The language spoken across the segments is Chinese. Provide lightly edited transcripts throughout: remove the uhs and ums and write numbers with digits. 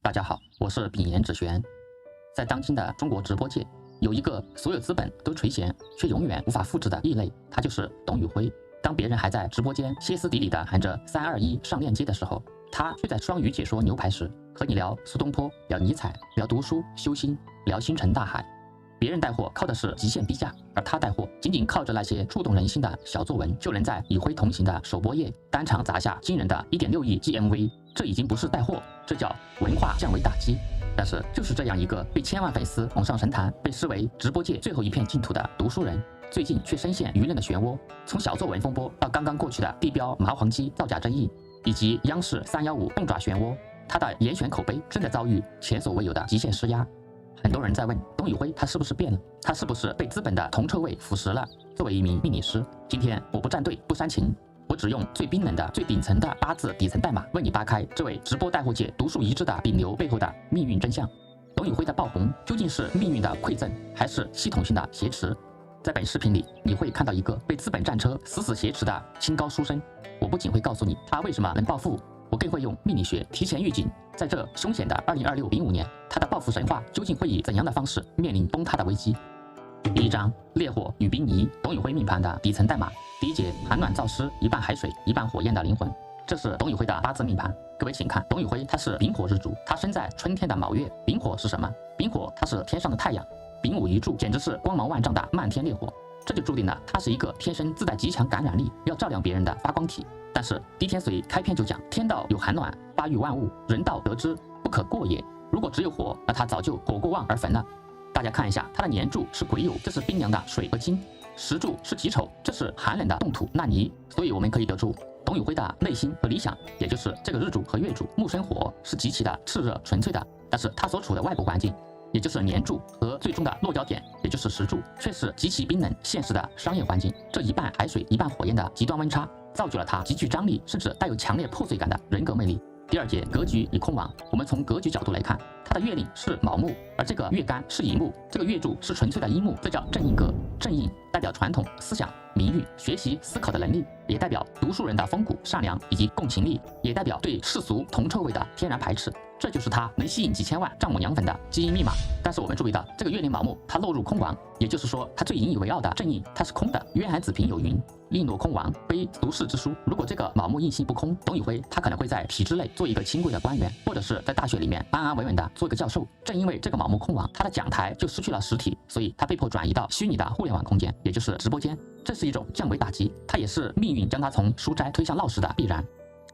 大家好，我是秉言指玄。在当今的中国直播界，有一个所有资本都垂涎却永远无法复制的异类，他就是董宇辉。当别人还在直播间歇斯底里地喊着321上链接的时候，他却在双语解说牛排时和你聊苏东坡、聊尼采、聊读书修心、聊星辰大海。别人带货靠的是极限低价，而他带货仅仅靠着那些触动人心的小作文，就能在与辉同行的首播夜单场砸下惊人的1.6亿 GMV。这已经不是带货，这叫文化降维打击。但是就是这样一个被千万粉丝捧上神坛，被视为直播界最后一片净土的读书人，最近却深陷舆论的漩涡。从小作文风波到刚刚过去的地标麻黄鸡造假争议，以及央视315动爪漩涡，他的严选口碑正在遭遇前所未有的极限施压。很多人在问董宇辉他是不是变了，他是不是被资本的铜臭味腐蚀了？作为一名命理师，今天我不站队不煽情，我只用最冰冷的最顶层的8字底层代码为你扒开这位直播带货界独树一帜的顶流背后的命运真相。董宇辉的爆红究竟是命运的馈赠，还是系统性的挟持？在本视频里，你会看到一个被资本战车死死挟持的清高书生。我不仅会告诉你他为什么能暴富，我更会用命理学提前预警，在这凶险的2026-05年，他的暴富神话究竟会以怎样的方式面临崩塌的危机？第一章，烈火与冰泥，董宇辉命盘的底层代码。第一节，寒暖燥湿，一半海水，一半火焰的灵魂。这是董宇辉的8字命盘。各位请看，董宇辉他是丙火日主，他生在春天的卯月。丙火是什么？丙火它是天上的太阳，丙午一柱简直是光芒万丈的漫天烈火，这就注定了他是一个天生自带极强感染力，要照亮别人的发光体。但是狄天髓开篇就讲，天道有寒暖，发育万物，人道得之，不可过也。如果只有火，那他早就火过旺而焚了。大家看一下，他的年柱是癸酉，这是冰凉的水和金；时柱是己丑，这是寒冷的冻土烂泥。所以我们可以得出，董宇辉的内心和理想，也就是这个日主和月主木生火，是极其的炽热纯粹的。但是他所处的外部环境，也就是年柱和最终的落脚点，也就是时柱，却是极其冰冷现实的商业环境。这一半海水一半火焰的极端温差，造就了他极具张力，甚至带有强烈破碎感的人格魅力。第二节，格局与空亡。我们从格局角度来看，它的月令是卯木，而这个月干是乙木，这个月柱是纯粹的阴木，这叫正印格。正印代表传统思想、名誉、学习、思考的能力，也代表读书人的风骨、善良以及共情力，也代表对世俗铜臭味的天然排斥。这就是他能吸引几千万丈母娘粉的基因密码。但是我们注意到，这个月令卯木，它落入空亡，也就是说，他最引以为傲的正印它是空的。渊海子平有云：印落空亡，非俗世之书。如果这个卯木印星不空，董宇辉他可能会在体制内做一个清贵的官员，或者是在大学里面安安稳稳的做一个教授。正因为这个卯木空亡，他的讲台就失去了实体，所以他被迫转移到虚拟的互联网空间，也就是直播间。这是一种降维打击，它也是命运将他从书斋推向闹市的必然。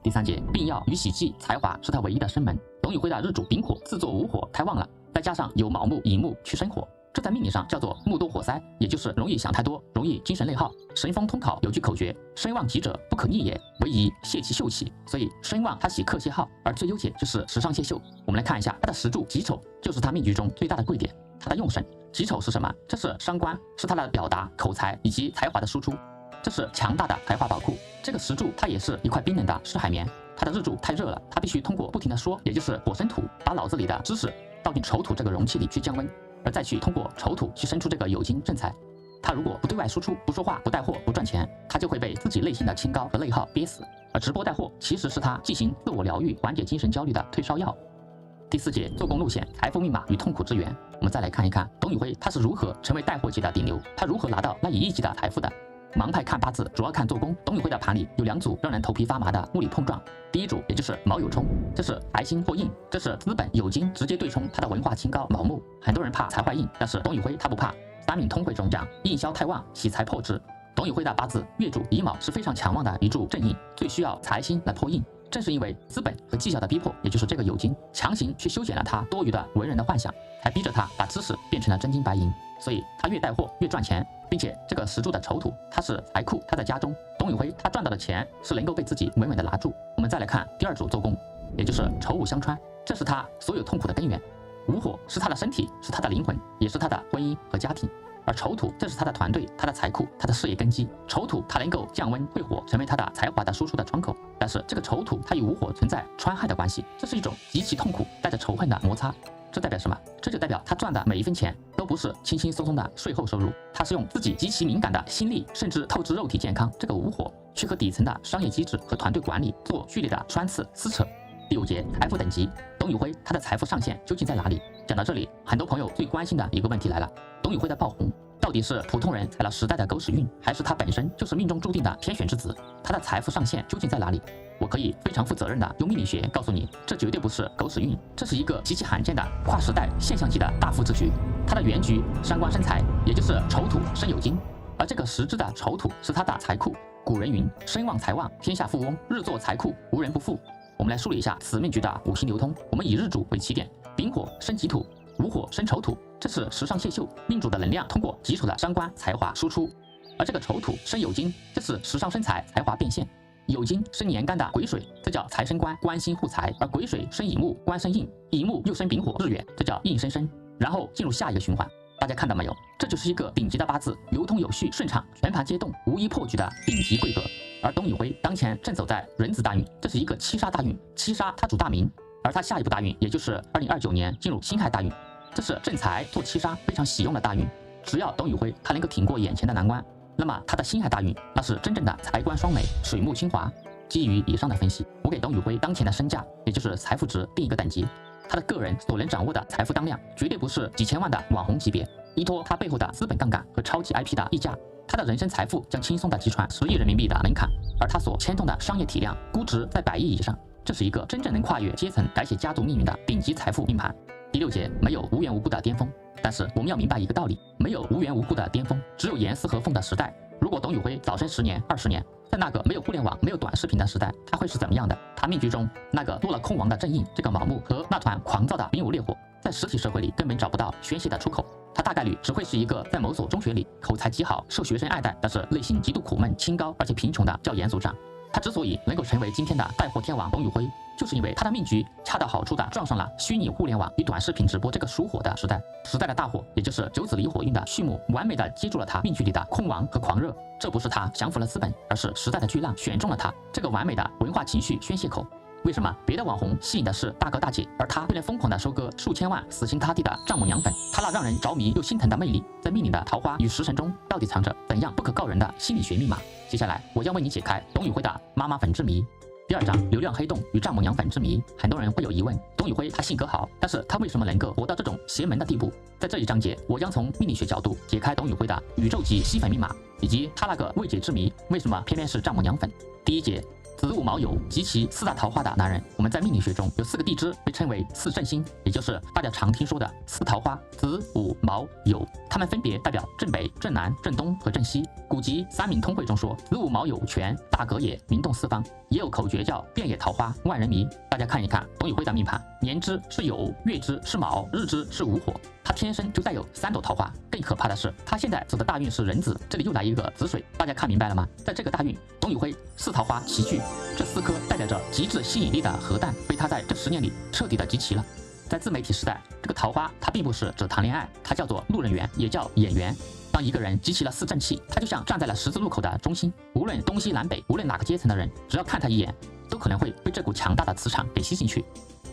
第三节，病药与喜忌，才华是他唯一的生门。董宇辉的日主丙火自作无火太旺了，再加上有卯木乙木去生火，这在命理上叫做木多火塞，也就是容易想太多，容易精神内耗。神风通考有句口诀：身旺吉者不可逆也，唯宜泄其秀气。所以身旺他喜克泄耗，而最优解就是时尚泄秀。我们来看一下他的时柱己丑，就是他命局中最大的贵点。他的用神己丑是什么？这是伤官，是他的表达、口才以及才华的输出，这是强大的才华宝库。这个时柱它也是一块冰冷的湿海绵，它的日柱太热了，它必须通过不停的说，也就是火生土，把脑子里的知识倒进丑土这个容器里去降温，而再去通过丑土去生出这个有金正财。他如果不对外输出，不说话，不带货，不赚钱，他就会被自己内心的清高和内耗憋死。而直播带货其实是他进行自我疗愈、缓解精神焦虑的退烧药。第四节，做工路线、财富密码与痛苦之源。我们再来看一看董宇辉他是如何成为带货界的顶流，他如何拿到那1亿级的财富的。盲派看八字主要看做工，董宇辉的盘里有2组让人头皮发麻的物理碰撞。第一组也就是卯酉冲，这是财星或印，这是资本有金直接对冲他的文化清高卯木。很多人怕财坏印，但是董宇辉他不怕。三命通会中讲印消太旺，喜财破之。董宇辉的八字月柱乙卯是非常强旺的一柱正印，最需要财星来破印。正是因为资本和绩效的逼迫，也就是这个有金强行去修剪了他多余的文人的幻想，才逼着他把知识变成了真金白银。所以他越带货越赚钱，并且这个时柱的丑土它是财库，他在家中，董宇辉他赚到的钱是能够被自己稳稳的拿住。我们再来看第二组做工，也就是丑午相穿，这是他所有痛苦的根源。午火是他的身体，是他的灵魂，也是他的婚姻和家庭。而丑土这是他的团队，他的财库，他的事业根基。丑土它能够降温会火，成为他的才华的输出的窗口。但是这个丑土它与午火存在穿害的关系，这是一种极其痛苦带着仇恨的摩擦。这代表什么？这就代表他赚的每一分钱都不是轻轻松松的税后收入，他是用自己极其敏感的心力，甚至透支肉体健康这个午火，去和底层的商业机制和团队管理做剧烈的穿刺撕扯。第5节，财富等级，董宇辉他的财富上限究竟在哪里？讲到这里，很多朋友最关心的一个问题来了：董宇辉的爆红到底是普通人踩了时代的狗屎运，还是他本身就是命中注定的天选之子？他的财富上限究竟在哪里？我可以非常负责任的用命理学告诉你，这绝对不是狗屎运，这是一个极其罕见的跨时代现象级的大富之局。他的原局伤官生财，也就是丑土生酉金，而这个实质的丑土是他的财库。古人云：身旺财旺，天下富翁；日作财库，无人不富。我们来梳理一下此命局的五行流通。我们以日主为起点，丙火生己土，午火生丑土，这是时尚谢秀，命主的能量通过己丑的伤官才华输出。而这个丑土生酉金，这是时尚生财，才华变现。酉金生年干的癸水，这叫财生官，官星护财；而癸水生乙木，官生印，乙木又生丙火日元，这叫印生生。然后进入下一个循环。大家看到没有？这就是一个顶级的八字，流通有序、顺畅，全盘皆动，无一破局的顶级贵格。而董宇辉当前正走在壬子大运，这是一个七杀大运，七杀它主大名，而他下一步大运也就是2029年进入辛亥大运，这是正财做七杀非常喜用的大运。只要董宇辉他能够挺过眼前的难关，那么他的辛亥大运那是真正的财官双美，水木清华。基于以上的分析，我给董宇辉当前的身价，也就是财富值定一个等级。他的个人所能掌握的财富当量，绝对不是几千万的网红级别，依托他背后的资本杠杆和超级 IP 的溢价，他的人生财富将轻松的击穿10亿人民币的门槛，而他所牵动的商业体量估值在100亿以上，这是一个真正能跨越阶层改写家族命运的顶级财富命盘。第6节，没有无缘无故的巅峰，但是我们要明白一个道理，没有无缘无故的巅峰，只有严丝合缝的时代。如果董宇辉早生10年、20年，在那个没有互联网、没有短视频的时代，他会是怎么样的？他命局中那个落了空亡的正印，这个卯木和那团狂躁的丙午烈火，在实体社会里根本找不到宣泄的出口。他大概率只会是一个在某所中学里口才极好、受学生爱戴，但是内心极度苦闷、清高而且贫穷的教研组长。他之所以能够成为今天的带货天王董宇辉，就是因为他的命局恰到好处的撞上了虚拟互联网与短视频直播这个属火的时代。时代的大火，也就是九子离火运的序幕，完美的接住了他命局里的空亡和狂热。这不是他降服了资本，而是时代的巨浪选中了他这个完美的文化情绪宣泄口。为什么别的网红吸引的是大哥大姐，而他却能疯狂的收割数千万死心塌地的丈母娘粉？他那让人着迷又心疼的魅力，在命里的桃花与食神中到底藏着怎样不可告人的心理学密码？接下来我将为你解开董宇辉的妈妈粉之谜。第2章，流量黑洞与丈母娘粉之谜。很多人会有疑问，董宇辉他性格好，但是他为什么能够活到这种邪门的地步？在这一章节，我将从命理学角度解开董宇辉的宇宙级吸粉密码，以及他那个未解之谜，为什么偏偏是丈母娘粉？第1节，子午卯酉及其4大桃花的男人。我们在命理学中有4个地支被称为4正星，也就是大家常听说的4桃花：子午卯酉，它们分别代表正北、正南、正东和正西。古籍三明通会中说：子午卯酉全，大格也，名动四方。也有口诀叫遍野桃花，万人迷。大家看一看董宇辉的命盘，年支是酉，月支是卯，日支是午火，他天生就带有3朵桃花。更可怕的是，他现在走的大运是壬子，这里又来一个子水，大家看明白了吗？在这个大运，董宇辉4桃花齐聚，这4颗代表着极致吸引力的核弹被他在这10年里彻底的集齐了。在自媒体时代，这个桃花它并不是只谈恋爱，它叫做路人缘，也叫眼缘。当一个人集齐了4正气，他就像站在了十字路口的中心，无论东西南北，无论哪个阶层的人，只要看他一眼，都可能会被这股强大的磁场给吸进去。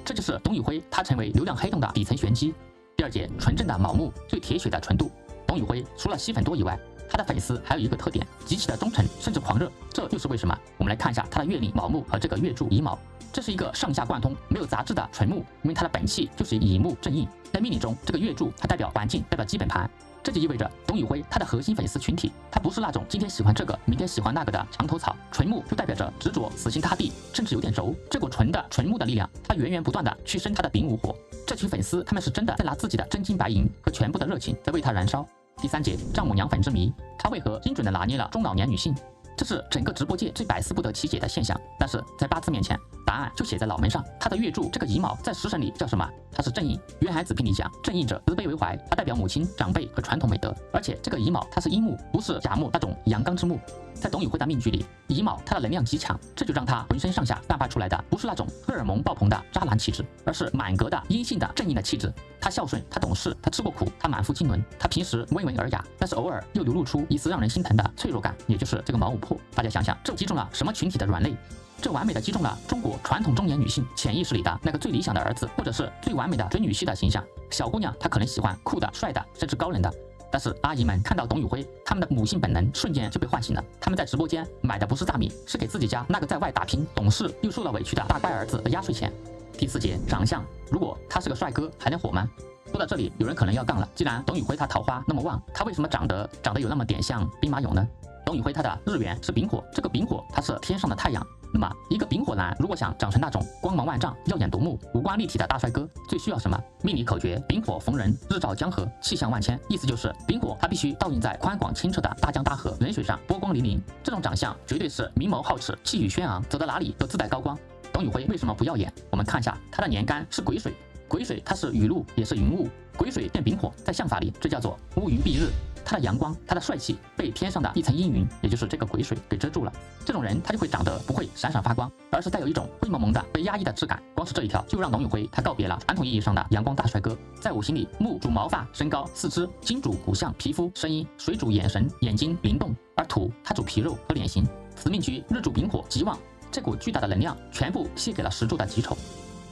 这就是董宇辉他成为流量黑洞的底层玄机。第2节，纯正的卯木，最铁血的纯度。董宇辉除了吸粉多以外，他的粉丝还有一个特点，极其的忠诚，甚至狂热。这又是为什么？我们来看一下他的月令卯木和这个月柱乙卯，这是一个上下贯通、没有杂质的纯木，因为它的本气就是乙木正印。在命理中，这个月柱它代表环境，代表基本盘。这就意味着董宇辉他的核心粉丝群体，他不是那种今天喜欢这个，明天喜欢那个的墙头草。纯木就代表着执着、死心塌地，甚至有点柔。这股纯木的力量，它源源不断的去生他的丙午火。这群粉丝，他们是真的在拿自己的真金白银和全部的热情在为他燃烧。第3节，丈母娘粉之谜，他为何精准的拿捏了中老年女性？这是整个直播界最百思不得其解的现象，但是在八字面前，答案就写在脑门上。他的月柱这个乙卯在食神里叫什么？它是正印。原孩子评里讲，正印者慈悲为怀，它代表母亲、长辈和传统美德。而且这个乙卯它是阴木，不是甲木那种阳刚之木。在董宇辉的命局里，乙卯它的能量极强，这就让他浑身上下散发出来的不是那种荷尔蒙爆棚的渣男气质，而是满格的阴性的正印的气质。他孝顺，他懂事，他吃过苦，他满腹经纶，他平时温文尔雅，但是偶尔又流露出一丝让人心疼的脆弱感，也就是这个卯午破。大家想想，这击中了什么群体的软肋？这完美的击中了中国传统中年女性潜意识里的那个最理想的儿子，或者是最完美的准女婿的形象。小姑娘她可能喜欢酷的、帅的，甚至高冷的。但是阿姨们看到董宇辉，他们的母性本能瞬间就被唤醒了。他们在直播间买的不是大米，是给自己家那个在外打拼、懂事又受了委屈的大乖儿子的压岁钱。第4节，长相，如果他是个帅哥，还能火吗？说到这里，有人可能要杠了。既然董宇辉他桃花那么旺，他为什么长得有那么点像兵马俑呢？董宇辉他的日元是丙火，这个丙火它是天上的太阳。那么一个丙火男如果想长成那种光芒万丈、耀眼夺目、五官立体的大帅哥，最需要什么？命理口诀：丙火逢人，日照江河，气象万千。意思就是丙火它必须倒映在宽广清澈的大江大河、人水上，波光粼粼。这种长相绝对是明眸皓齿、气宇轩昂，走到哪里都自带高光。董宇辉为什么不耀眼？我们看一下他的年干是癸水，癸水它是雨露，也是云雾。癸水见丙火，在相法里这叫做乌云蔽日。他的阳光，他的帅气被天上的一层阴云，也就是这个癸水给遮住了。这种人他就会长得不会闪闪发光，而是带有一种灰蒙蒙的被压抑的质感。光是这一条就让董宇辉他告别了传统意义上的阳光大帅哥。在五行里，木主毛发、身高、四肢，金主骨相、皮肤、声音，水主眼神、眼睛灵动，而土它主皮肉和脸型。此命局日主丙火极旺，这股巨大的能量全部泄给了石柱的己丑。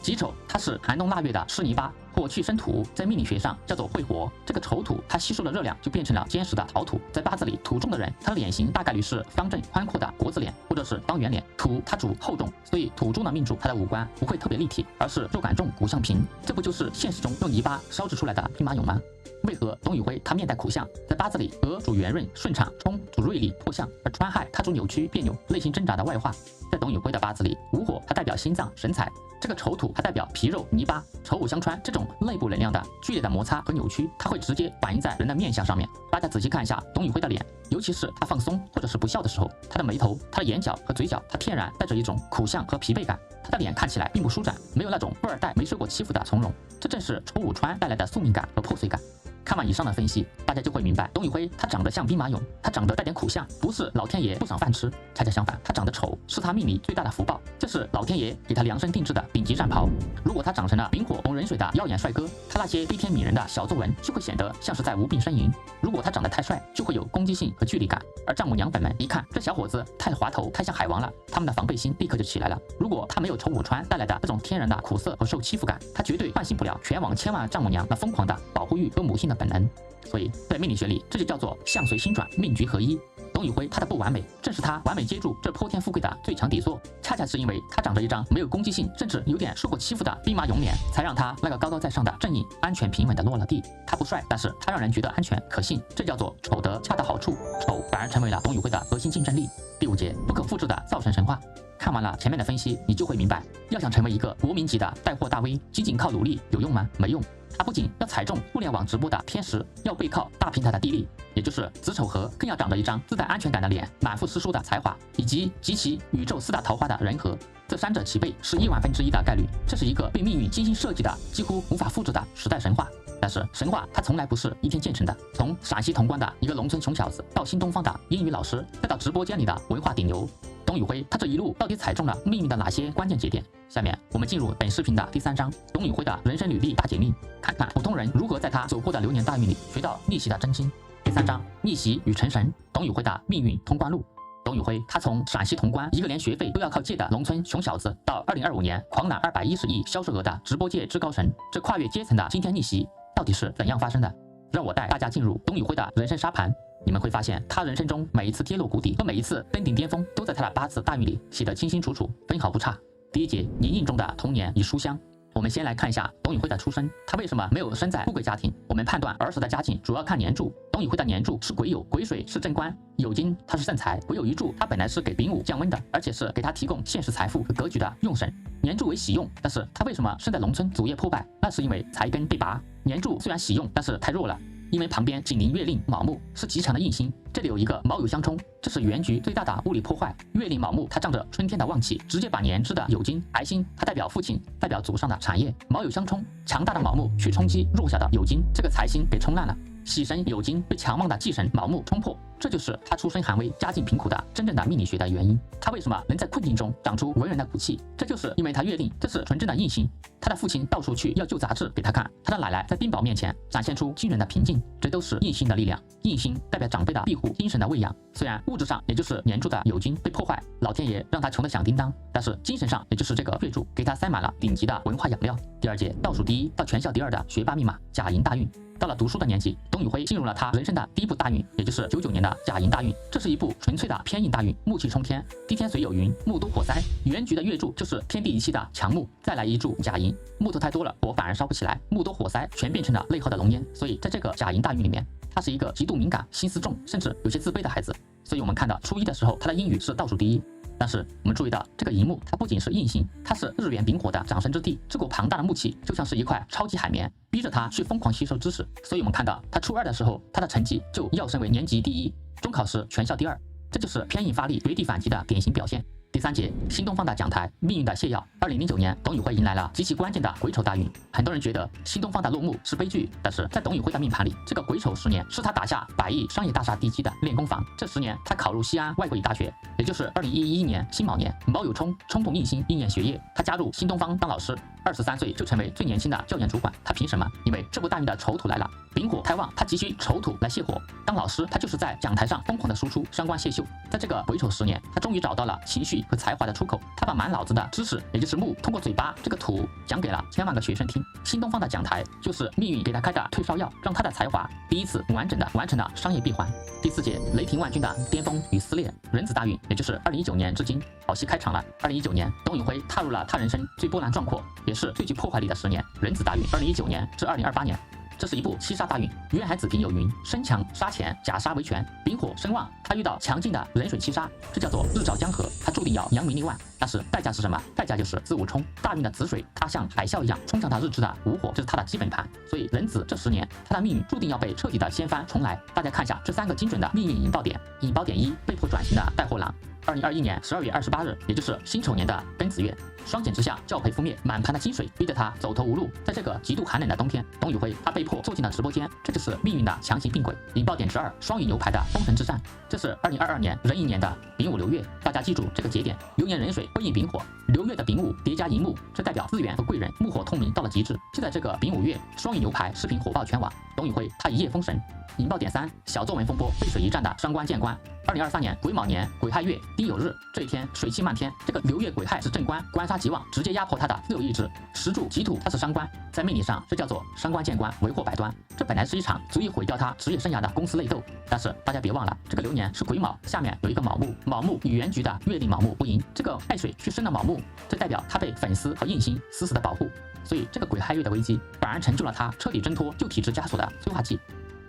己丑它是寒冬腊月的湿泥巴或去生土，在命理学上叫做会火。这个丑土它吸收了热量，就变成了坚实的陶土。在八字里，土重的人他的脸型大概率是方正宽阔的国字脸，或者是方圆脸。土它主厚重，所以土重的命主他的五官不会特别立体，而是肉感重骨相平。这不就是现实中用泥巴烧制出来的兵马俑吗？为何董宇辉他面带苦相？在八字里，娥主圆润顺畅，冲主锐利破相，而川亥它主扭曲别扭、内心挣扎的外化。在董宇辉的八字里，午火它代表心脏神采，这个丑土它代表皮肉泥巴，丑午相穿，这种内部能量的剧烈的摩擦和扭曲，它会直接反映在人的面相上面。大家仔细看一下董宇辉的脸，尤其是他放松或者是不笑的时候，他的眉头、他的眼角和嘴角，他天然带着一种苦相和疲惫感。他的脸看起来并不舒展，没有那种富二代没受过欺负的从容，这正是丑午穿带来的宿命感和破碎感。看完以上的分析，大家就会明白，董宇辉他长得像兵马俑，他长得带点苦相，不是老天爷不赏饭吃，恰恰相反，他长得丑是他命里最大的福报，这是老天爷给他量身定制的顶级战袍。如果他长成了丙火红人水的耀眼帅哥，他那些悲天悯人的小作文就会显得像是在无病呻吟；如果他长得太帅，就会有攻击性和距离感。而丈母娘粉们一看这小伙子太滑头，太像海王了，他们的防备心立刻就起来了。如果他没有丑午穿带来的这种天然的苦涩和受欺负感，他绝对唤醒不了全网千万丈母娘那疯狂的保护欲和母性的本能。所以在命理学里，这就叫做相随心转，命局合一。董宇辉他的不完美，正是他完美接住这泼天富贵的最强底座。恰恰是因为他长着一张没有攻击性，甚至有点受过欺负的兵马俑脸，才让他那个高高在上的正义安全平稳的落了地。他不帅，但是他让人觉得安全可信，这叫做丑得恰到好处，丑反而成为了董宇辉的核心竞争力。第5节，不可复制的造神神话。看完了前面的分析，你就会明白，要想成为一个国民级的带货大 V， 仅仅靠努力有用吗？没用。他不仅要踩中互联网直播的天时，要背靠大平台的地利，也就是子丑合，更要长着一张自带安全感的脸，满腹诗书的才华，以及集齐宇宙4大桃花的人和。这3者齐备是1万分之1的概率，这是一个被命运精心设计的几乎无法复制的时代神话。但是神话它从来不是一天建成的，从陕西潼关的一个农村穷小子，到新东方的英语老师，再到直播间里的文化顶流，董宇辉他这一路到底踩中了命运的哪些关键节点？下面我们进入本视频的第3章，董宇辉的人生履历大解密，看看普通人如何在他走过的流年大运里学到逆袭的真经。第3章，逆袭与成神，董宇辉的命运通关路。董宇辉他从陕西潼关一个连学费都要靠借的农村穷小子，到2025年狂揽210亿销售额的直播界至高神，这跨越阶层的惊天逆袭到底是怎样发生的？让我带大家进入董宇辉的人生沙盘，你们会发现他人生中每一次跌落谷底和每一次登顶巅峰，都在他的八字大运里写得清清楚楚，分毫不差。第1节，你印中的童年与书香。我们先来看一下董宇辉的出身，他为什么没有生在富贵家庭？我们判断儿时的家境主要看年柱，董宇辉的年柱是癸酉，癸水是正官，酉金它是正财，癸酉一柱它本来是给丙午降温的，而且是给他提供现实财富和格局的用神。年柱为喜用，但是他为什么生在农村，祖业破败？那是因为财根被拔。年柱虽然喜用，但是太弱了。因为旁边紧邻月令卯木是极强的印星，这里有一个卯酉相冲，这是原局最大的物理破坏。月令卯木它仗着春天的旺气，直接把年支的酉金亥星，它代表父亲，代表祖上的产业，卯酉相冲，强大的卯木去冲击弱小的酉金，这个财星给冲烂了。喜神酉金被强旺的忌神卯木冲破，这就是他出身寒微、家境贫苦的真正的命理学的原因。他为什么能在困境中长出文人的骨气？这就是因为他月令，这是纯正的印星。他的父亲到处去要旧杂志给他看，他的奶奶在丁宝面前展现出惊人的平静，这都是印星的力量。印星代表长辈的庇护、精神的喂养。虽然物质上也就是年柱的酉金被破坏，老天爷让他穷得响叮当，但是精神上也就是这个月柱给他塞满了顶级的文化养料。第2节，倒数第1到全校第2的学霸密码，甲寅大运。到了读书的年纪，董宇辉进入了他人生的第一部大运，也就是99年的甲寅大运。这是一部纯粹的偏印大运，木气冲天，地天水有云，木多火灾。原局的月柱就是天地一气的强木，再来一柱甲寅，木头太多了，火反而烧不起来，木多火灾全变成了内耗的浓烟。所以在这个甲寅大运里面，他是一个极度敏感、心思重，甚至有些自卑的孩子。所以我们看到初一的时候，他的英语是倒数第一。但是我们注意到，这个寅木它不仅是印星，它是日元丙火的长生之地。这股庞大的木气就像是一块超级海绵，逼着他去疯狂吸收知识。所以我们看到他初二的时候，他的成绩就跃升为年级第一，中考时全校第二。这就是偏印发力、绝地反击的典型表现。第三节，新东方的讲台，命运的泻药。2009年，董宇辉迎来了极其关键的癸丑大运。很多人觉得新东方的落幕是悲剧，但是在董宇辉的命盘里，这个癸丑10年是他打下100亿商业大厦地基的练功房。这10年，他考入西安外国语大学，也就是2011年辛卯年。卯酉冲，冲动印星，应验学业。他加入新东方当老师，23岁就成为最年轻的教研主管。他凭什么？因为这部大运的丑土来了，丙火太旺，他急需丑土来泄火。当老师，他就是在讲台上疯狂的输出，伤官泄秀。在这个癸丑10年，他终于找到了情绪和才华的出口。他把满脑子的知识，也就是木，通过嘴巴这个土讲给了千万个学生听。新东方的讲台就是命运给他开的退烧药，让他的才华第一次完整的完成了商业闭环。第4节，雷霆万钧的巅峰与撕裂，壬子大运，也就是2019年至今，好戏开场了。2019年，董宇辉踏入了他人生最波澜壮阔，也是最具破坏力的10年，壬子大运，2019年至2028年。这是一部七杀大运，渊海子平有云：身强杀浅，甲杀为权。丙火身旺，他遇到强劲的壬水七杀，这叫做日照江河，他注定要扬名立万。但是代价是什么？代价就是子午冲。大运的子水，它像海啸一样冲向他日支的午火，这是他的基本盘。所以壬子这10年，他的命运注定要被彻底的掀翻重来。大家看一下这3个精准的命运引爆点。引爆点1，被迫转型的带货郎。2021年12月28日，也就是辛丑年的庚子月，双减之下，教培覆灭，满盘的金水逼得他走投无路。在这个极度寒冷的冬天，董宇辉他被迫坐进了直播间，这就是命运的强行并轨。引爆点之2，双鱼牛排的封神之战，这是2022年壬寅年的丙午流月。大家记住这个节点，流年壬水会引丙火，流月的丙午叠加寅木，这代表资源和贵人，木火通明到了极致。就在这个丙午月，双鱼牛排视频火爆全网，董宇辉他一夜封神。引爆点3，小作文风波背水一战的伤官见官。2023年癸卯年癸亥月丁酉日，这一天水气漫天，这个流月癸亥是正官，官杀极旺，直接压迫他的自由意志。时柱己土他是伤官，在命理上这叫做伤官见官，为祸百端。这本来是一场足以毁掉他职业生涯的公司内斗，但是大家别忘了，这个流年是癸卯，下面有一个卯木，卯木与原局的月令卯木不赢，这个亥水去生了卯木，这代表他被粉丝和印星死死的保护，所以这个癸亥月的危机反而成就了他彻底挣脱旧体制枷锁的催化剂。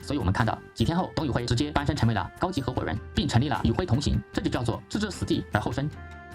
所以我们看到几天后，董宇辉直接翻身成为了高级合伙人，并成立了宇辉同行，这就叫做置之死地而后生。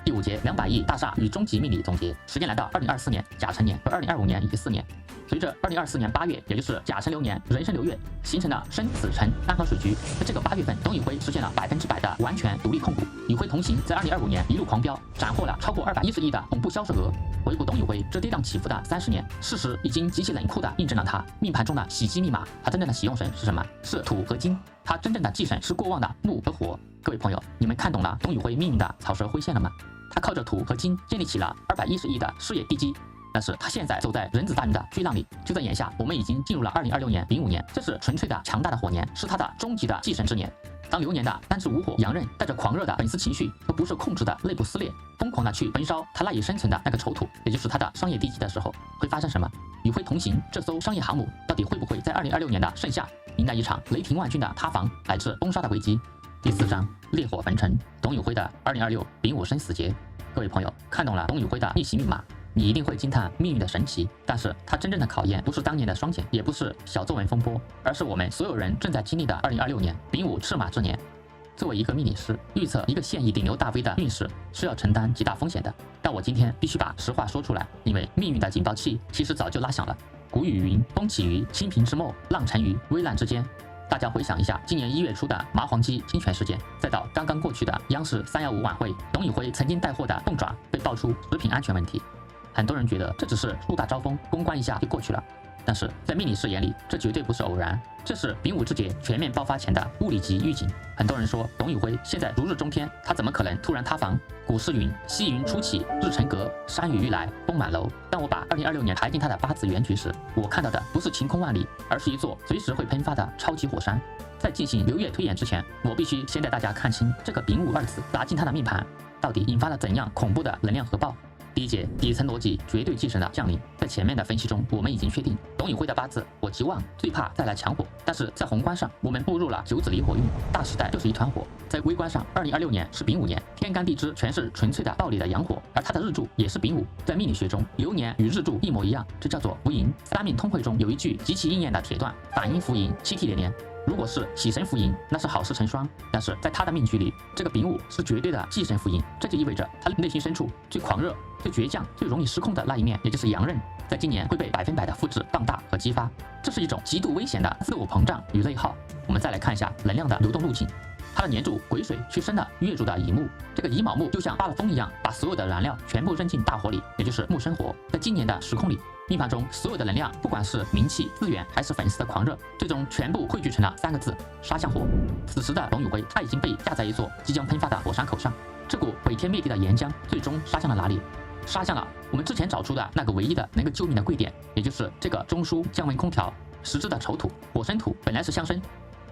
第5节，200亿大厦与终极命理总结。时间来到2024年甲辰年和2025年乙巳年，随着2024年8月，也就是甲辰流年壬申流月，形成了申子辰单合水局。在这个8月份，董宇辉实现了100%的完全独立控股。宇辉同行在2025年一路狂飙，斩获了超过210亿的恐怖销售额。回顾董宇辉这跌宕起伏的30年，事实已经极其冷酷地印证了他命盘中的喜机密码。他真正的喜用神是什么？是土和金。他真正的忌神是过旺的木和火。各位朋友，你们看懂了董宇辉命运的草蛇灰线了吗？他靠着土和金建立起了210亿的事业地基，但是他现在走在壬子大运的巨浪里。就在眼下，我们已经进入了2026年丙午年，这是纯粹的强大的火年，是他的终极的忌神之年。当流年的单支午火阳刃带着狂热的粉丝情绪和不受控制的内部撕裂，疯狂的去焚烧他赖以生存的那个丑土，也就是他的商业地基的时候，会发生什么？宇辉同行这艘商业航母到底会不会在2026年的盛夏迎来一场雷霆万钧的塌房乃至崩沙的危机？第4章，烈火焚城，董宇辉的2026丙午生死劫。各位朋友，看懂了董宇辉的逆袭密码，你一定会惊叹命运的神奇。但是他真正的考验不是当年的双减，也不是小作文风波，而是我们所有人正在经历的2026年丙午赤马之年。作为一个命理师，预测一个现役顶流大 V 的运势是要承担极大风险的。但我今天必须把实话说出来，因为命运的警报器其实早就拉响了。古语云：风起于清平之末，浪沉于危难之间。大家回想一下，今年1月初的麻黄鸡侵权事件，再到刚刚过去的央视315晚会，董宇辉曾经带货的凤爪被爆出食品安全问题。很多人觉得这只是树大招风，公关一下就过去了，但是在命理师眼里，这绝对不是偶然，这是丙午之劫全面爆发前的物理级预警。很多人说董宇辉现在如日中天，他怎么可能突然塌房？古诗云：夕云初起，日成阁，山雨欲来风满楼。当我把2026年排进他的八字原局时，我看到的不是晴空万里，而是一座随时会喷发的超级火山。在进行流月推演之前，我必须先带大家看清这个丙午2字砸进他的命盘到底引发了怎样恐怖的能量核爆。第一节底层逻辑绝对忌神的降临，在前面的分析中，我们已经确定董宇辉的八字，我极旺，最怕再来强火。但是在宏观上，我们步入了九子离火运，大时代就是一团火。在微观上，2026年是丙午年，天干地支全是纯粹的暴力的阳火，而它的日柱也是丙午。在命理学中，流年与日柱一模一样，这叫做福银。三命通会中有一句极其应验的铁段：反阴福银，七替连连。如果是喜神福银，那是好事成双。但是在他的命局里，这个丙午是绝对的忌神福银，这就意味着他内心深处最狂热、最倔强、最容易失控的那一面，也就是阳刃，在今年会被100%的复制、放大和激发。这是一种极度危险的自我膨胀与内耗。我们再来看一下能量的流动路径。它的年柱癸水去生了月柱的乙木，这个乙卯木就像发了疯一样，把所有的燃料全部扔进大火里，也就是木生火。在今年的时空里，命盘中所有的能量，不管是名气、资源还是粉丝的狂热，最终全部汇聚成了3个字：杀向火。此时的董宇辉，他已经被架在一座即将喷发的火山口上，这股毁天灭地的岩浆最终杀向了哪里？杀向了我们之前找出的那个唯一的能够救命的贵点，也就是这个中枢降温空调实质的丑土。火生土本来是相生，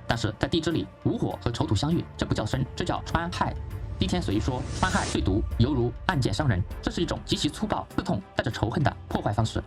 但是在地支里午火和丑土相遇，这不叫生，这叫穿害。地天随说穿害最毒，犹如暗箭伤人，这是一种极其粗暴、刺痛、带着仇恨的破坏方式。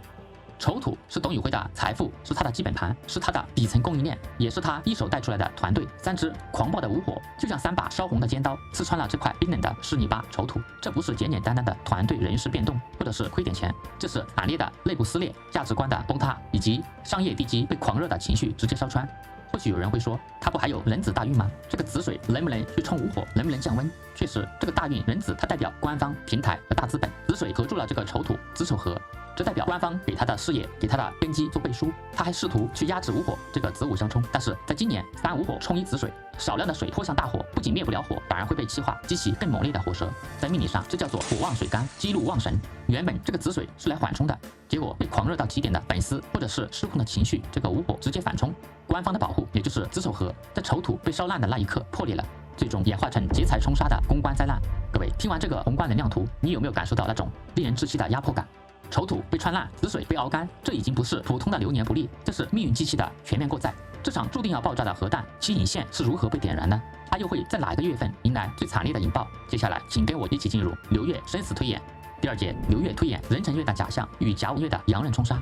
丑土是董宇辉的财富，是他的基本盘，是他的底层供应链，也是他一手带出来的团队。3支狂暴的午火，就像3把烧红的尖刀，刺穿了这块冰冷的湿泥巴丑土。这不是简简单单的团队人事变动，或者是亏点钱，这是惨烈的内部撕裂、价值观的崩塌，以及商业地基被狂热的情绪直接烧穿。或许有人会说，他不还有壬子大运吗？这个子水能不能去冲午火，能不能降温？确实，这个大运壬子它代表官方、平台和大资本，子水合住了这个丑土，子丑合，这代表官方给他的事业、给他的根基做背书。他还试图去压制午火，这个子午相冲。但是在今年3午火冲1子水，少量的水泼向大火，不仅灭不了火，反而会被气化，激起更猛烈的火舌。在命理上，这叫做火旺水干，激怒旺神。原本这个子水是来缓冲的，结果被狂热到极点的粉丝或者是失控的情绪，这个午火直接反冲。官方的保护，也就是子丑合，在丑土被烧烂的那一刻破裂了，最终演化成劫财冲杀的公关灾难。各位听完这个宏观能量图，你有没有感受到那种令人窒息的压迫感？丑土被穿烂，子水被熬干，这已经不是普通的流年不利，这是命运机器的全面过载。这场注定要爆炸的核弹，其引线是如何被点燃呢？它又会在哪个月份迎来最惨烈的引爆？接下来，请跟我一起进入流月生死推演。第2节流月推演，壬辰月的假象与甲午月的阳刃冲杀。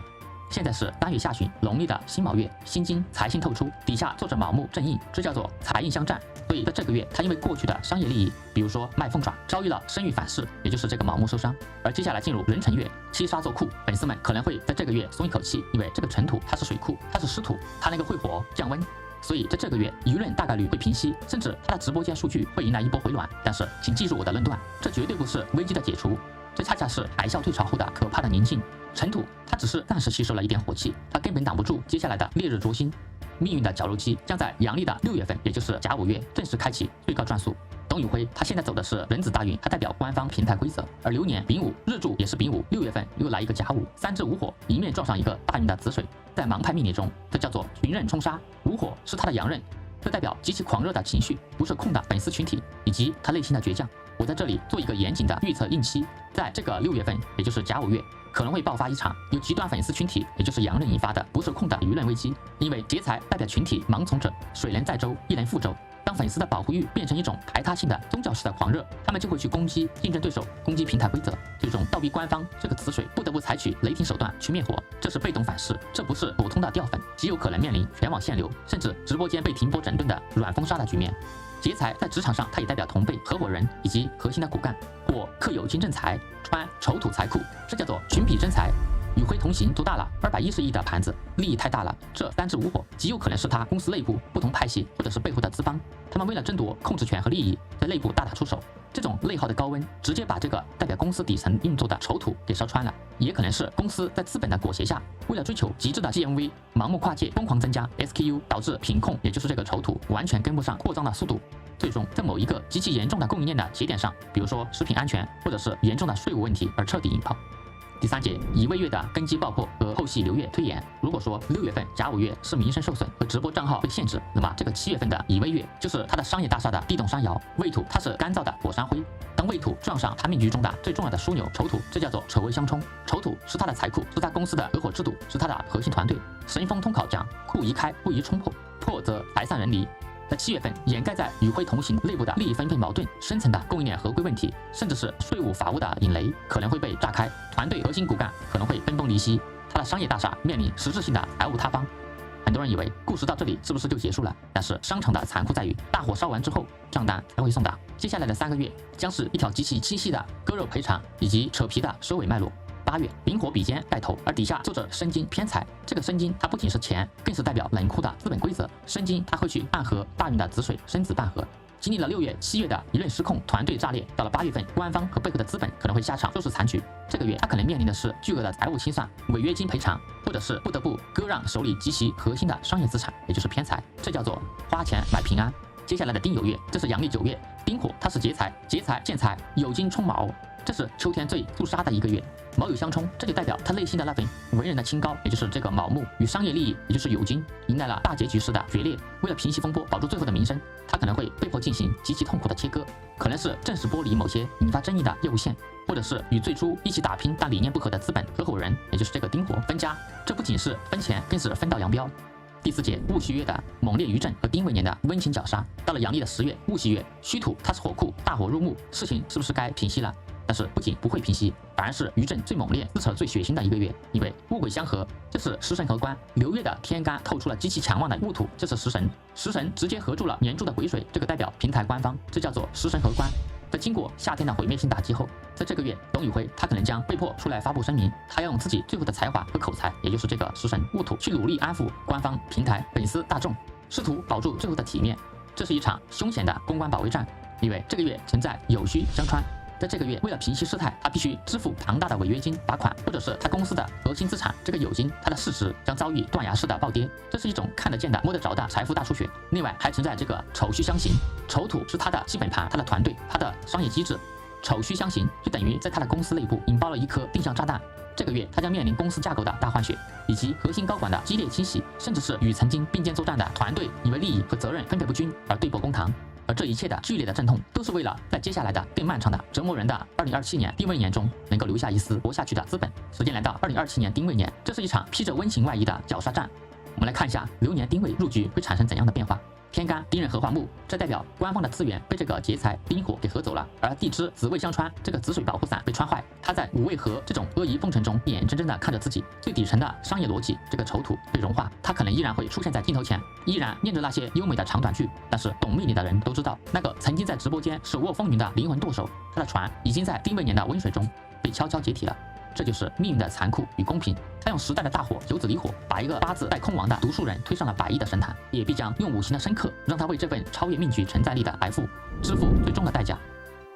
现在是3月下旬，农历的辛卯月，辛金财星透出，底下坐着卯木正印，这叫做财印相战。所以在这个月，他因为过去的商业利益，比如说卖凤爪，遭遇了声誉反噬，也就是这个卯木受伤。而接下来进入壬辰月，七杀做库，粉丝们可能会在这个月松一口气，因为这个辰土它是水库，它是湿土，它能够会火降温。所以在这个月，舆论大概率会平息，甚至他的直播间数据会迎来一波回暖。但是，请记住我的论断，这绝对不是危机的解除，这恰恰是海啸退潮后的可怕的宁静。尘土它只是暂时吸收了一点火气，它根本挡不住接下来的烈日灼心。命运的绞肉机将在阳历的6月份，也就是甲午月正式开启最高转速。董宇辉他现在走的是壬子大运，它代表官方平台规则，而流年丙午日柱也是丙午，6月份又来一个甲午，3支午火迎面撞上一个大运的子水，在盲派命理中，这叫做群刃冲杀，午火是他的阳刃，这代表极其狂热的情绪、不受控的粉丝群体以及他内心的倔强。我在这里做一个严谨的预测，应期在这个6月份，也就是甲午月，可能会爆发一场由极端粉丝群体，也就是阳刃引发的不受控的舆论危机。因为劫财代表群体盲从者，水能载舟，亦能覆舟。当粉丝的保护欲变成一种排他性的宗教式的狂热，他们就会去攻击竞争对手，攻击平台规则，最终倒逼官方这个子水不得不采取雷霆手段去灭火。这是被动反噬，这不是普通的掉粉，极有可能面临全网限流，甚至直播间被停播整顿的软封杀的局面。劫财在职场上，它也代表同辈、合伙人以及核心的骨干。火克有金正财，穿丑土财库，这叫做群匹真财。与辉同行做大了210亿的盘子，利益太大了。这3支午火极有可能是他公司内部不同派系或者是背后的资方，他们为了争夺控制权和利益，在内部大打出手。这种内耗的高温，直接把这个代表公司底层运作的丑土给烧穿了。也可能是公司在资本的裹挟下，为了追求极致的 GMV， 盲目跨界，疯狂增加 SKU， 导致品控，也就是这个丑土完全跟不上扩张的速度。最终在某一个极其严重的供应链的节点上，比如说食品安全或者是严重的税务问题而彻底引爆。第3节乙未月的根基爆破和后续流月推演。如果说6月份甲午月是名声受损和直播账号被限制，那么这个7月份的乙未月就是它的商业大厦的地动山摇。未土它是干燥的火山灰，当未土撞上他命局中的最重要的枢纽丑土，这叫做丑未相冲。丑土是他的财库，是他公司的合伙制度，是他的核心团队。神风通考讲，库宜开不宜冲破，破则财散人离。在7月份掩盖在与辉同行内部的利益分配矛盾、深层的供应链合规问题，甚至是税务法务的引雷可能会被炸开，团队核心骨干可能会分崩离析，他的商业大厦面临实质性的财务塌方。很多人以为故事到这里是不是就结束了？但是商场的残酷在于，大火烧完之后，账单才会送达。接下来的3个月将是一条极其清晰的割肉赔偿以及扯皮的收尾脉络。8月，灵活比肩带头，而底下坐着申金偏财。这个申金它不仅是钱，更是代表冷酷的资本规则。申金它会去暗合大运的子水申子半合。经历了6月、7月的一轮失控，团队炸裂，到了8月份，官方和背后的资本可能会下场收拾残局。这个月，他可能面临的是巨额的财务清算、违约金赔偿，或者是不得不割让手里极其核心的商业资产，也就是偏财。这叫做花钱买平安。接下来的丁酉月，这是阳历9月，丁火它是劫财，劫财见财，酉金冲卯，这是秋天最肃杀的一个月。卯酉相冲，这就代表他内心的那份为人的清高，也就是这个卯木与商业利益，也就是酉金，迎来了大结局式的决裂。为了平息风波，保住最后的名声，他可能会被迫进行极其痛苦的切割，可能是正式剥离某些引发争议的业务线，或者是与最初一起打拼但理念不合的资本合伙人，也就是这个丁火分家。这不仅是分钱，更是分道扬镳。第4节戊戌月的猛烈余震和丁未年的温情绞杀，到了阳历的10月戊戌月，戌土它是火库，大火入墓，事情是不是该平息了？但是不仅不会平息，反而是余震最猛烈、撕扯最血腥的一个月，因为戊癸相合，这是食神合官。流月的天干透出了极其强旺的戊土，这是食神，食神直接合住了年柱的癸水，这个代表平台官方，这叫做食神合官。在经过夏天的毁灭性打击后，在这个月，董宇辉他可能将被迫出来发布声明，他要用自己最后的才华和口才，也就是这个食神戊土，去努力安抚官方、平台、粉丝、大众，试图保住最后的体面。这是一场凶险的公关保卫战，因为这个月存在酉戌相穿。在这个月，为了平息事态，他必须支付庞大的违约金罚款，或者是他公司的核心资产这个酉金，它的市值将遭遇断崖式的暴跌。这是一种看得见的、摸得着的财富大出血。另外，还存在这个丑戌相刑，丑土是他的基本盘、他的团队、他的商业机制。丑戌相刑就等于在他的公司内部引爆了一颗定向炸弹。这个月，他将面临公司架构的大换血，以及核心高管的激烈清洗，甚至是与曾经并肩作战的团队因为利益和责任分配不均而对簿公堂。而这一切的剧烈的阵痛，都是为了在接下来的更漫长的折磨人的2027年丁未年中，能够留下一丝活下去的资本。时间来到2027年丁未年，这是一场披着温情外衣的绞杀战。我们来看一下流年丁未入局会产生怎样的变化。天干丁壬合化木，这代表官方的资源被这个劫财丁火给合走了，而地支子未相穿，这个子水保护伞被穿坏，他在五味合这种阿谀奉承中，眼睁睁的看着自己最底层的商业逻辑这个丑土被融化，他可能依然会出现在镜头前，依然念着那些优美的长短句，但是懂命理的人都知道，那个曾经在直播间手握风云的灵魂舵手，他的船已经在丁未年的温水中被悄悄解体了。这就是命运的残酷与公平。他用时代的大火九子离火，把一个八字带空亡的读书人推上了100亿的神坛，也必将用五行的深刻，让他为这份超越命局承载力的财富支付最终的代价。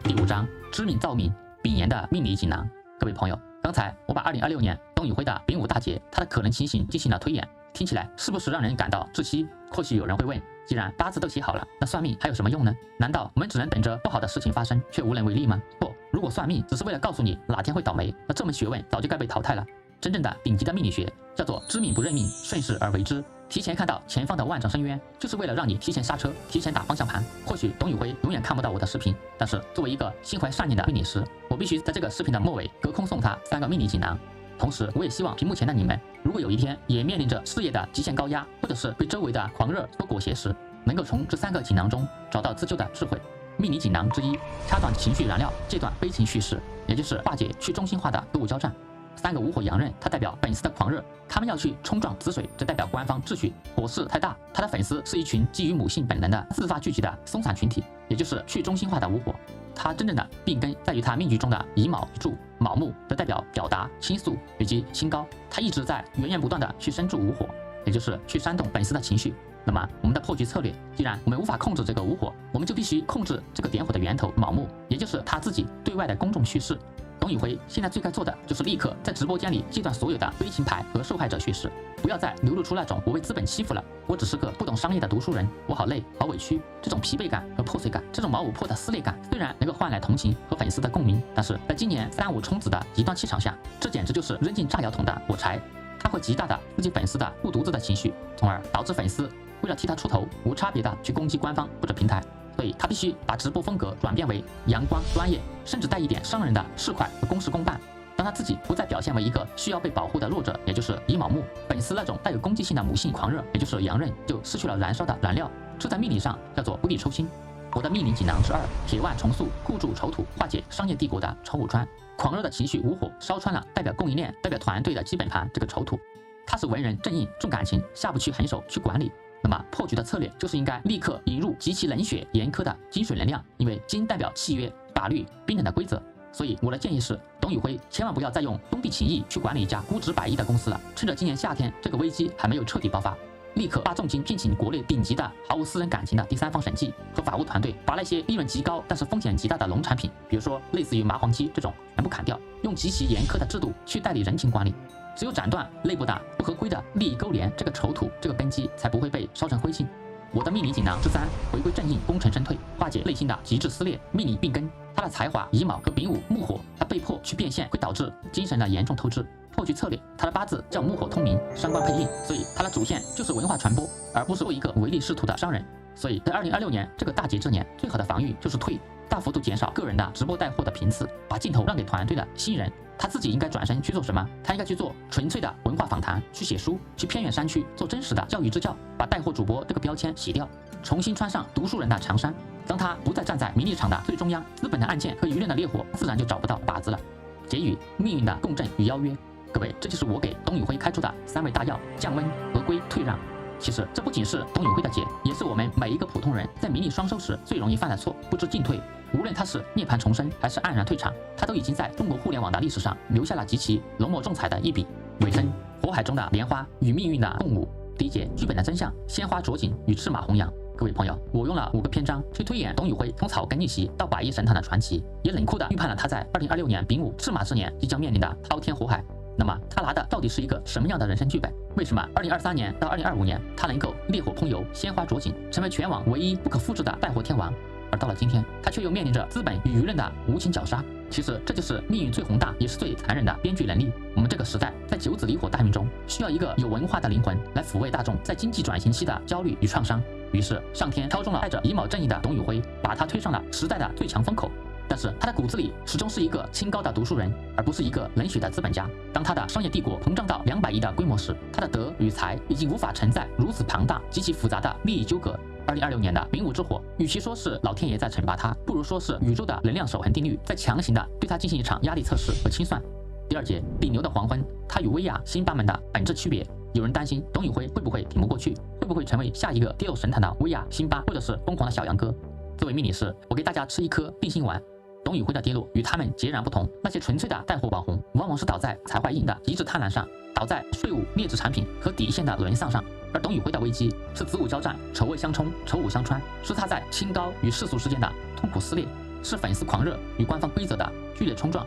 第5章，知命造命，丙寅的命理锦囊。各位朋友，刚才我把2026年董宇辉的丙午大劫，它的可能情形进行了推演，听起来是不是让人感到窒息？或许有人会问，既然八字都写好了，那算命还有什么用呢？难道我们只能等着不好的事情发生，却无能为力吗？不，如果算命只是为了告诉你哪天会倒霉，那这门学问早就该被淘汰了。真正的顶级的命理学叫做知命不认命，顺势而为之。提前看到前方的万丈深渊，就是为了让你提前刹车，提前打方向盘。或许董宇辉永远看不到我的视频，但是作为一个心怀善念的命理师，我必须在这个视频的末尾隔空送他3个命理锦囊。同时，我也希望屏幕前的你们，如果有一天也面临着事业的极限高压，或者是被周围的狂热所裹挟时，能够从这3个锦囊中找到自救的智慧。命理锦囊之一，掐断情绪燃料，戒断悲情叙事，也就是化解去中心化的歌舞交战。3个午火阳刃，它代表粉丝的狂热，他们要去冲撞子水，这代表官方秩序，火势太大，他的粉丝是一群基于母性本能的自发聚集的松散群体，也就是去中心化的午火。它真正的病根在于它命局中的乙卯柱，卯木则代表表达、倾诉以及清高，它一直在源源不断的去生助午火，也就是去煽动粉丝的情绪。那么我们的破局策略，既然我们无法控制这个午火，我们就必须控制这个点火的源头卯木，也就是他自己对外的公众叙事。董宇辉现在最该做的就是立刻在直播间里戒断所有的悲情牌和受害者叙事，不要再流露出那种我被资本欺负了，我只是个不懂商业的读书人，我好累好委屈这种疲惫感和破碎感，这种毛五破的撕裂感，虽然能够换来同情和粉丝的共鸣，但是在今年3、5冲子的极端气场下，这简直就是扔进炸药桶的火柴，它会极大的刺激粉丝的护犊子的情绪，从而导致粉丝为了替他出头，无差别的去攻击官方或者平台。所以他必须把直播风格转变为阳光、专业，甚至带一点商人的市侩和公事公办。当他自己不再表现为一个需要被保护的弱者，也就是乙卯木，本司那种带有攻击性的母性狂热，也就是阳刃，就失去了燃烧的燃料。这在命理上叫做不地抽薪。我的命理锦囊之2，铁腕重塑，固筑丑土，化解商业帝国的丑午川。狂热的情绪无火烧穿了代表供应链、代表团队的基本盘，这个丑土，它是文人正硬，重感情，下不去狠手去管理。那么破局的策略就是应该立刻引入极其冷血严苛的金水能量，因为金代表契约、法律、冰冷的规则。所以我的建议是，董宇辉千万不要再用东地起义去管理一家估值100亿的公司了。趁着今年夏天这个危机还没有彻底爆发，立刻花重金聘请国内顶级的毫无私人感情的第三方审计和法务团队，把那些利润极高但是风险极大的农产品，比如说类似于麻黄鸡这种，全部砍掉，用极其严苛的制度去代理人情管理。只有斩断内部的不合规的利益勾连，这个丑土这个根基才不会被烧成灰烬。我的命理锦囊之3，回归正印，功成身退，化解内心的极致撕裂。命理病根，他的才华乙卯和丙午木火，他被迫去变现，会导致精神的严重透支。破局策略，他的八字叫木火通明，伤官配印，所以他的主线就是文化传播，而不是做一个唯利是图的商人。所以在2026年这个大节之年，最好的防御就是退，大幅度减少个人的直播带货的频次，把镜头让给团队的新人。他自己应该转身去做什么？他应该去做纯粹的文化访谈，去写书，去偏远山区做真实的教育支教，把带货主播这个标签洗掉，重新穿上读书人的长衫。当他不再站在名利场的最中央，资本的暗箭和舆论的烈火自然就找不到靶子了。结语：命运的共振与邀约。各位，这就是我给董宇辉开出的3味大药：降温、合规、退让。其实这不仅是董宇辉的解，也是我们每一个普通人在名利双收时最容易犯的错，不知进退。无论他是涅槃重生还是黯然退场，他都已经在中国互联网的历史上留下了极其浓墨重彩的一笔。尾声：火海中的莲花与命运的共舞。第一节剧本的真相：鲜花着锦与赤马红羊。各位朋友，我用了5个篇章去推演董宇辉从草根逆袭到百亿神坛的传奇，也冷酷地预判了他在2026年丙午赤马之年即将面临的滔天火海。那么他拿的到底是一个什么样的人生剧本？为什么2023年到2025年他能够烈火烹油、鲜花着锦，成为全网唯一不可复制的带货天王？而到了今天，他却又面临着资本与舆论的无情绞杀。其实这就是命运最宏大也是最残忍的编剧能力。我们这个时代在九子离火大运中，需要一个有文化的灵魂来抚慰大众在经济转型期的焦虑与创伤。于是上天挑中了带着乙卯正义的董宇辉，把他推上了时代的最强风口。但是他的骨子里始终是一个清高的读书人，而不是一个冷血的资本家。当他的商业帝国膨胀到200亿的规模时，他的德与才已经无法承载如此庞大、极其复杂的利益纠葛。2026年的丙午之火，与其说是老天爷在惩罚他，不如说是宇宙的能量守恒定律在强行的对他进行一场压力测试和清算。第2节，顶流的黄昏，他与薇娅、辛巴们的本质区别。有人担心董宇辉会不会挺不过去，会不会成为下一个跌落神坛的薇娅、辛巴，或者是疯狂的小杨哥？作为命理师，我给大家吃一颗定心丸。董宇辉的跌落与他们截然不同，那些纯粹的带货网红，往往是倒在才华硬的极致贪婪上，倒在税务劣质产品和底线的沦丧上。而董宇辉的危机是子午交战，丑未相冲，丑午相穿，是他在清高与世俗之间的痛苦撕裂，是粉丝狂热与官方规则的剧烈冲撞。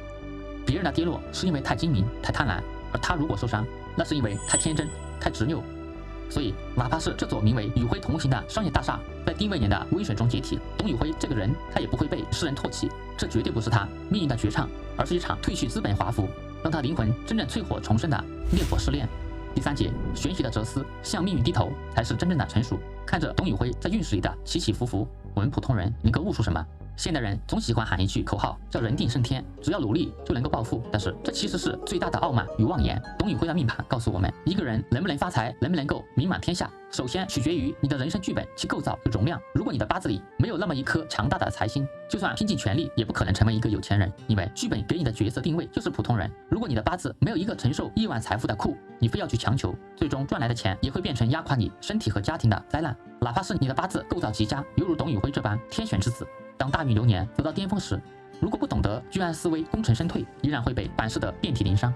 别人的跌落是因为太精明、太贪婪，而他如果受伤，那是因为太天真、太执拗。所以，哪怕是这座名为宇辉同行的商业大厦在丁未年的危水中解体，董宇辉这个人他也不会被世人唾弃。这绝对不是他命运的绝唱，而是一场褪去资本华服，让他灵魂真正淬火重生的烈火试炼。第3节，玄学的哲思，向命运低头才是真正的成熟。看着董宇辉在运势里的起起伏伏，我们普通人能够悟出什么？现代人总喜欢喊一句口号，叫人定胜天，只要努力就能够暴富。但是这其实是最大的傲慢与妄言。董宇辉的命盘告诉我们，一个人能不能发财，能不能够名满天下，首先取决于你的人生剧本其构造和容量。如果你的八字里没有那么一颗强大的财星，就算拼尽全力也不可能成为一个有钱人，因为剧本给你的角色定位就是普通人。如果你的八字没有一个承受亿万财富的库，你非要去强求，最终赚来的钱也会变成压垮你身体和家庭的灾难。哪怕是你的八字构造极佳，犹如董宇辉这般天选之子，当大运流年走到巅峰时，如果不懂得居安思危、功成身退，依然会被反噬得遍体鳞伤。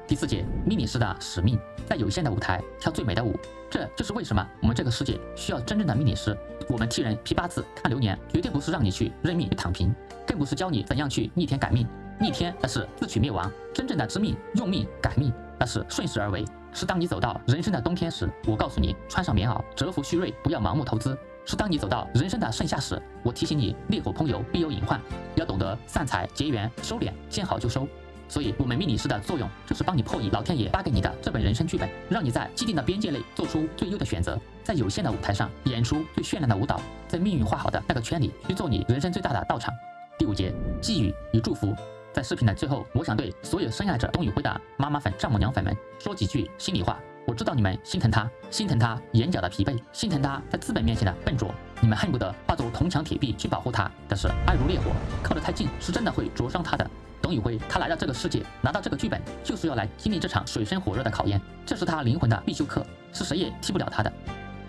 第4节，命理师的使命，在有限的舞台跳最美的舞。这就是为什么我们这个世界需要真正的命理师。我们替人批八字、看流年，绝对不是让你去认命、去躺平，更不是教你怎样去逆天改命。逆天那是自取灭亡，真正的知命、用命、改命，那是顺势而为。是当你走到人生的冬天时，我告诉你穿上棉袄，蛰伏蓄锐，不要盲目投资。是当你走到人生的盛夏时，我提醒你烈火烹油必有隐患，要懂得散财结缘收敛，见好就收。所以我们命理师的作用就是帮你破译老天爷发给你的这本人生剧本，让你在既定的边界内做出最优的选择，在有限的舞台上演出最绚烂的舞蹈，在命运画好的那个圈里去做你人生最大的道场。第5节，寄语与祝福。在视频的最后，我想对所有深爱着董宇辉的妈妈粉、丈母娘粉们说几句心里话。我知道你们心疼他，心疼他眼角的疲惫，心疼他在资本面前的笨拙，你们恨不得化作铜墙铁壁去保护他。但是爱如烈火，靠得太近是真的会灼伤他的。董宇辉他来到这个世界，拿到这个剧本，就是要来经历这场水深火热的考验，这是他灵魂的必修课，是谁也替不了他的。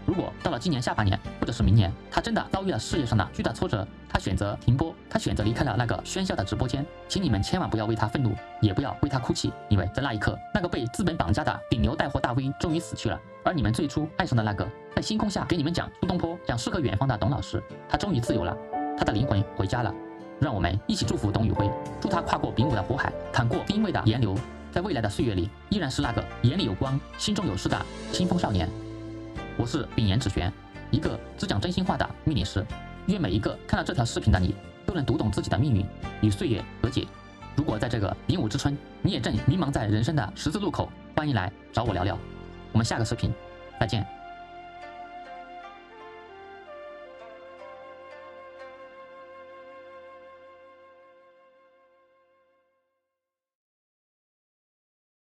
如果到了今年下半年，或者是明年，他真的遭遇了事业上的巨大挫折，他选择停播，他选择离开了那个喧嚣的直播间，请你们千万不要为他愤怒，也不要为他哭泣，因为在那一刻，那个被资本绑架的顶流带货大 V 终于死去了，而你们最初爱上的那个，在星空下给你们讲苏东坡、讲诗和远方的董老师，他终于自由了，他的灵魂回家了。让我们一起祝福董宇辉，祝他跨过丙午的火海，淌过丁未的炎流，在未来的岁月里，依然是那个眼里有光、心中有诗的清风少年。我是秉言止玄，一个只讲真心话的命理师。愿每一个看到这条视频的你，都能读懂自己的命运，与岁月和解。如果在这个丙午之春，你也正迷茫在人生的十字路口，欢迎来找我聊聊。我们下个视频再见。